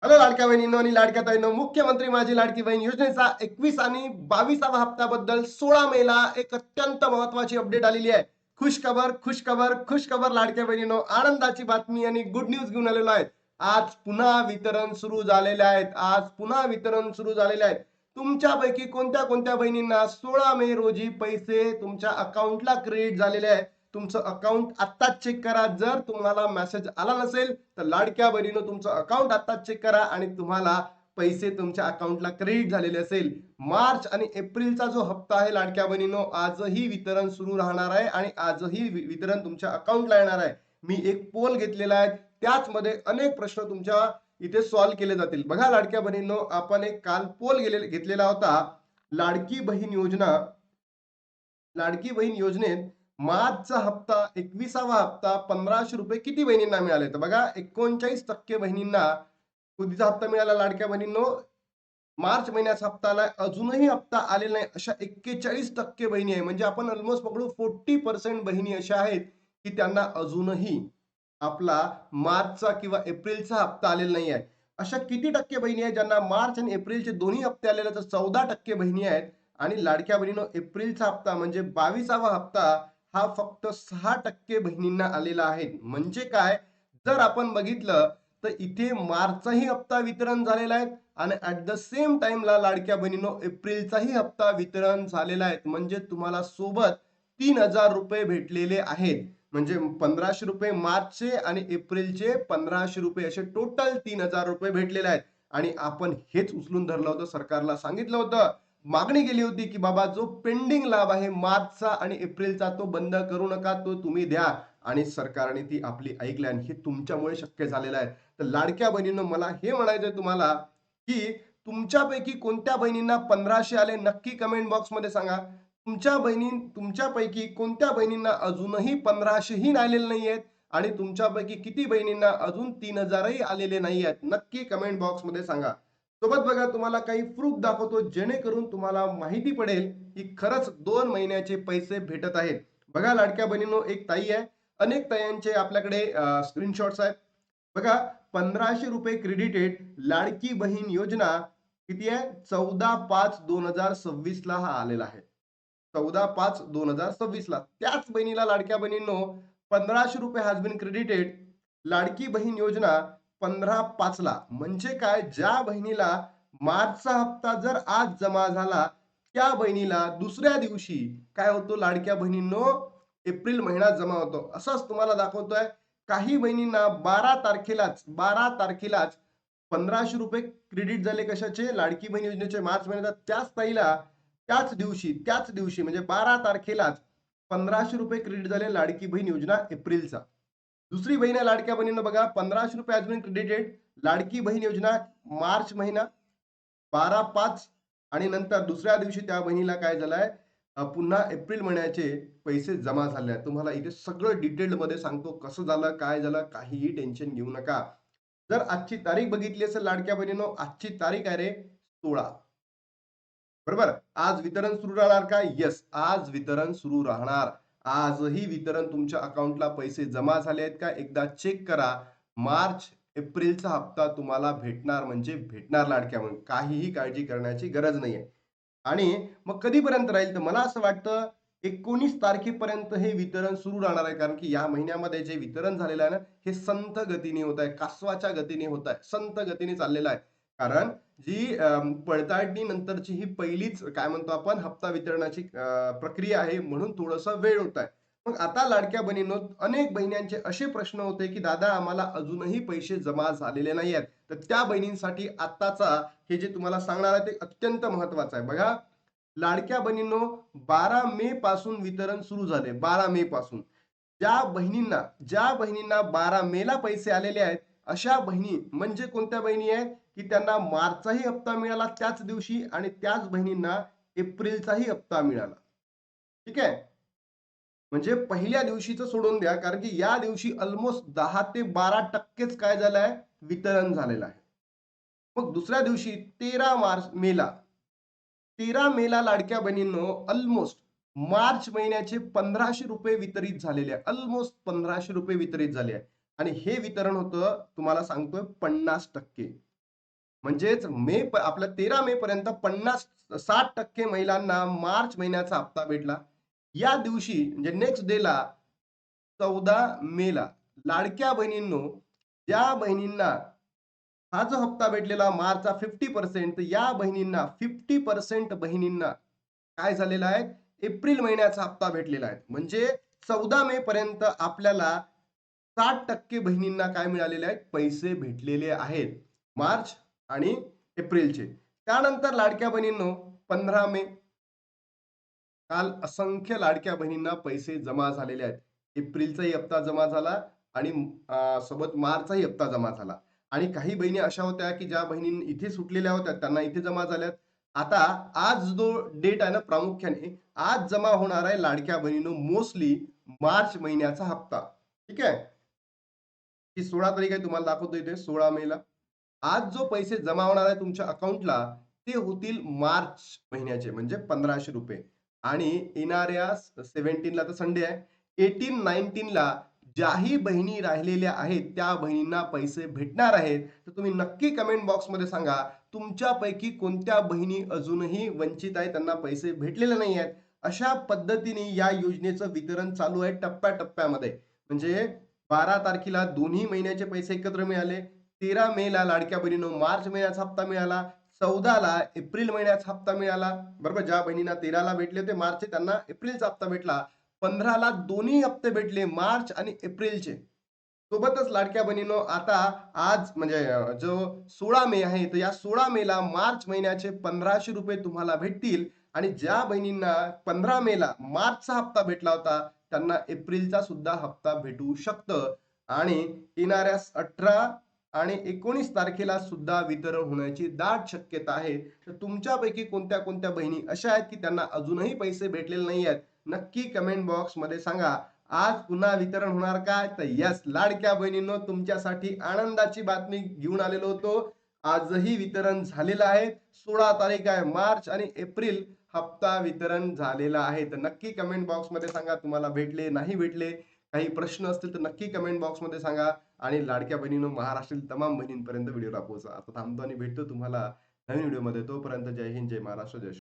Hello लाडक्या बहिणींनो आणि लाडक्या ताईंनो, मुख्यमंत्री माझी लाडकी बहीण योजनेचा 21 आणि 22वा हप्त्याबद्दल 16 मेला एक अत्यंत महत्वाची अपडेट आलेली आहे. खुशखबर, खुशखबर, खुशखबर लाडक्या बहिणींनो, आनंदाची बातमी आणि गुड न्यूज घेऊन आलेलो आहे. आज पुन्हा वितरण सुरू झालेले आहेत. आज पुन्हा वितरण सुरू झालेले आहेत. तुमच्यापैकी कोणत्या कोणत्या बहिणींना 16 मे रोजी पैसे तुमच्या अकाउंटला क्रेडिट झालेले आहेत? तुमचं अकाउंट आत्ताच चेक करा. जर तुम्हाला मेसेज आला नसेल तर लाडक्या बहिणीनं तुमचं अकाउंट आत्ताच चेक करा आणि तुम्हाला पैसे तुमच्या अकाउंटला क्रेडिट झालेले असेल. मार्च आणि एप्रिलचा जो हप्ता आहे लाडक्या बहिणीनो, आजही वितरण सुरू राहणार आहे आणि आजही वितरण तुमच्या अकाउंटला येणार आहे. मी एक पोल घेतलेला आहे, त्याच मध्ये अनेक प्रश्न तुमच्या इथे सॉल्व्ह केले जातील. बघा लाडक्या बहिणींनो, आपण एक काल पोल घेतलेला होता. लाडकी बहीण योजना, लाडकी बहीण योजनेत मार्चचा हप्ता 21वा हप्ता 1500 रुपये किती बहिणींना मिळाले? तर बघा 39% बहिणींना कधीचा हप्ता मिळाला लाडक्या बहिणींनो? मार्च महिन्याचा हप्ता आलाय, अजूनही हप्ता आलेला नाही अशा 41% बहिणी आहे. म्हणजे आपण ऑलमोस्ट पकडू 40% बहिणी अशा आहेत की त्यांना अजूनही आपला मार्चचा किंवा एप्रिलचा हप्ता आलेला नाही आहे. अशा किती टक्के बहिणी आहेत ज्यांना मार्च आणि एप्रिलचे दोन्ही हप्ते आलेले? तर 14% बहिणी आहेत. आणि लाडक्या बहिणीनो, एप्रिलचा हप्ता म्हणजे 22वा हप्ता हा फक्त 6% बहिणींना आलेला आहे. म्हणजे काय, जर आपण बघितलं तर इथे मार्चचाही हप्ता वितरण झालेला आहे आणि ऍट द सेम टाइमला लाडक्या बहिणीनो एप्रिलचाही हप्ता वितरण झालेला आहे. म्हणजे तुम्हाला सोबत 3000 रुपये भेटलेले आहेत. म्हणजे 1500 रुपये मार्चचे आणि एप्रिलचे 1500 रुपये असे टोटल 3000 रुपये भेटलेले आहेत. आणि आपण हेच उचलून धरलं होतं, सरकारला सांगितलं होतं, मागणी केली होती की बाबा जो पेंडिंग लाभ आहे मार्चचा आणि एप्रिलचा तो बंद करू नका, तो तुम्ही द्या. आणि सरकारने ती आपली ऐकली आणि हे तुमच्यामुळे शक्य झालेलं आहे. तर लाडक्या बहिणींनो, मला हे म्हणायचंय तुम्हाला की तुमच्यापैकी कोणत्या बहिणींना 1500 आले नक्की कमेंट बॉक्स मध्ये सांगा. तुमच्यापैकी कोणत्या बहिणींना अजूनही 1500 ही आलेले नाहीयेत आणि तुमच्यापैकी किती बहिणींना अजून 3000ही आलेले नाही आहेत, नक्की कमेंट बॉक्स मध्ये सांगा. सोबत बघा, तुम्हाला काही प्रूफ दाखवतो जेणेकरून तुम्हाला माहिती पडेल की खरंच 2 महिन्याचे पैसे भेटत आहेत. बघा लाडक्या बहिणींनो, एक ताई आहे, अनेक ताईंचे आपल्याकडे स्क्रीनशॉट्स आहेत. बघा, 1500 रुपये क्रेडिटेड लाडकी बहीण योजना किती आहे? 14/5/2026 ला हा आलेला आहे. 14/5/2026 ला. त्याच बहिणीला लाडक्या बहिणींनो 1500 रुपये has bin credited Ladki Bahin योजना 15/5 ला. म्हणजे काय, ज्या बहिणीला मार्चचा हप्ता जर आज जमा झाला, त्या बहिणीला दुसऱ्या दिवशी काय होतो लाडक्या बहिणींनो, एप्रिल महिना जमा होतो. असंच तुम्हाला दाखवतोय. काही बहिणींना 12 तारखेलाच 1500 रुपये क्रेडिट झाले. कशाचे? लाडकी बहीण योजनेचे मार्च महिन्यात. त्याच ताईला त्याच दिवशी म्हणजे 12 तारखेलाच 1500 रुपये क्रेडिट झाले लाडकी बहीण योजना एप्रिलचा. दुसरी बहीण आहे लाडक्या बहिणींना, बघा 1500 रुपये अजून क्रेडिटेड लाडकी बहीण योजना मार्च महिना 12/5 आणि नंतर दुसऱ्या दिवशी त्या बहिणीला काय झालंय, पुन्हा एप्रिल महिन्याचे पैसे जमा झाले आहेत. तुम्हाला इथे सगळं डिटेल मध्ये सांगतो, कसं झालं, काय झालं, काहीही टेन्शन घेऊ नका. जर आजची तारीख बघितली असेल लाडक्या बहिणीनो, आजची तारीख आहे रे 16. बरोबर. आज वितरण सुरू राहणार का? येस, आज वितरण सुरू राहणार. आजही वितरण तुमच्या अकाउंटला पैसे जमा झाले आहेत का एकदा चेक करा. मार्च एप्रिलचा हप्ता तुम्हाला भेटणार म्हणजे भेटणार लाडक्या म्हणून, काहीही काळजी करण्याची गरज नाहीये. आणि मग कधीपर्यंत राहील? तर मला असं वाटतं 19 तारखेपर्यंत हे वितरण सुरू राहणार आहे. कारण की या महिन्यामध्ये जे वितरण झालेलं आहे ना, हे संथ गतीने होत आहे, कासवाच्या गतीने होत आहे, संथ गतीने चाललेलं आहे. कारण जी पडताळणी नंतरची ही पहिलीच काय म्हणतो आपण हप्ता वितरणाची प्रक्रिया आहे, म्हणून थोडासा वेळ होत आहे. मग आता लाडक्या बहिणींनो, अनेक बहिणींचे असे प्रश्न होते की दादा आम्हाला अजूनही पैसे जमा झालेले नाही आहेत. तर त्या बहिणींसाठी आत्ताचा हे जे तुम्हाला सांगणार आहे ते अत्यंत महत्वाचं आहे. बघा लाडक्या बहिणींनो, 12 मे पासून वितरण सुरू झाले. 12 मे पासून ज्या बहिणींना 12 मे ला पैसे आलेले आहेत, अशा बहिणी म्हणजे कोणत्या बहिणी आहेत की त्यांना मार्चचाही हप्ता मिळाला त्याच दिवशी आणि त्याच बहिणींना एप्रिलचाही हप्ता मिळाला. ठीक आहे. म्हणजे पहिल्या दिवशीचं सोडून द्या, कारण की या दिवशी ऑलमोस्ट 10 ते 12% काय झालं आहे, वितरण झालेलं आहे. मग दुसऱ्या दिवशी 13 मेला 13 मेला लाडक्या बहिणींनो ऑलमोस्ट मार्च महिन्याचे 1500 रुपये वितरित झालेले आहे. ऑलमोस्ट 1500 रुपये वितरित झाले आहे. आणि हे वितरण होतं, तुम्हाला सांगतोय, 50%. म्हणजेच आपल्या 13 मे पर्यंत 60% महिलांना मार्च महिन्याचा हप्ता भेटला. या दिवशी म्हणजे नेक्स्ट डेला 14 मेला लाडक्या बहिणींनो, ज्या बहिणींना हा जो हप्ता भेटलेला मार्चचा 50%, तर या बहिणींना 50% बहिणींना काय झालेलं आहे, एप्रिल महिन्याचा हप्ता भेटलेला आहे. म्हणजे 14 मे पर्यंत आपल्याला 60% बहिणींना काय मिळालेले आहेत, पैसे भेटलेले आहेत. मार्च आणि एप्रिलचे. त्यानंतर लाडक्या बहिणींनो, 15 मे काल असंख्य लाडक्या बहिणींना पैसे जमा झालेले आहेत. एप्रिलचाही हप्ता जमा झाला आणि सोबत मार्चचाही हप्ता जमा झाला. आणि काही बहिणी अशा होत्या, की ज्या बहिणी इथे सुटलेल्या होत्या, त्यांना इथे जमा झाल्यात. आता आज जो डेट आहे ना, प्रामुख्याने आज जमा होणार आहे लाडक्या बहिणींनो, मोस्टली मार्च महिन्याचा हप्ता. ठीक आहे? ही 16 तारीख आहे, तुम्हाला दाखवतो इथे 16 मेला. आज जो पैसे जमा होणार आहे तुमच्या अकाउंटला, ते होतील मार्च महिन्याचे म्हणजे ₹1500. आणि येणाऱ्या 17 ला तर संडे आहे. 18, 19 ला ज्याही बहिणी राहिलेल्या आहेत, त्या बहिणींना पैसे भेटणार आहेत. तर तुम्ही नक्की कमेंट बॉक्समध्ये सांगा, तुमच्यापैकी कोणत्या बहिणी अजूनही वंचित आहेत, त्यांना पैसे भेटलेले नाही आहेत. अशा पद्धतीने या योजनेचं वितरण चालू आहे टप्प्या-टप्प्यामध्ये. म्हणजे 12 तारखेला दोन्ही महिन्याचे पैसे एकत्र मिळाले. 13 मेला लाडक्या बहिणींनो मार्च महिन्याचा हप्ता मिळाला. 14 ला एप्रिल महिन्याचा हप्ता मिळाला. बरोबर. ज्या बहिणींना 13 ला भेटले होते मार्चचे, त्यांना एप्रिलचा हप्ता भेटला. 15 ला दोन्ही हप्ते भेटले, मार्च आणि एप्रिलचे. सोबतच लाडक्या बहिणींनो, आता आज म्हणजे जो 16 मे आहे, तर या 16 मेला मार्च महिन्याचे ₹1500 तुम्हाला भेटतील. आणि ज्या बहिणींना 15 मेला मार्चचा हप्ता भेटला होता, त्यांना एप्रिलचा सुद्धा हप्ता भेटू शकतं. आणि येणाऱ्या 18 आणि 19 तारखेला सुद्धा वितरण होण्याची दाट शक्यता आहे. तर तुमच्यापैकी कोणत्या-कोणत्या बहिणी अशा आहेत, की त्यांना अजूनही पैसे भेटलेले नाही आहेत? नक्की कमेंट बॉक्समध्ये सांगा. आज पुन्हा वितरण होणार काय? तर येस, लाडक्या बहिणींनो, तुमच्यासाठी आनंदाची बातमी घेऊन आलेलो होतो. आजही वितरण झालेलं आहे. 16 तारीख आहे. मार्च आणि एप्रिल हप्ता वितरण झालेला आहे. तर नक्की कमेंट बॉक्समध्ये सांगा, तुम्हाला भेटले, नाही भेटले. काही प्रश्न असतील तर नक्की कमेंट बॉक्समध्ये सांगा. आणि लाडक्या बहिणींनो, महाराष्ट्रातील तमाम बहिणींपर्यंत व्हिडिओला पोहोचा. आता थांबतो आणि भेटतो तुम्हाला नवीन व्हिडिओमध्ये. तोपर्यंत जय हिंद, जय महाराष्ट्र, जय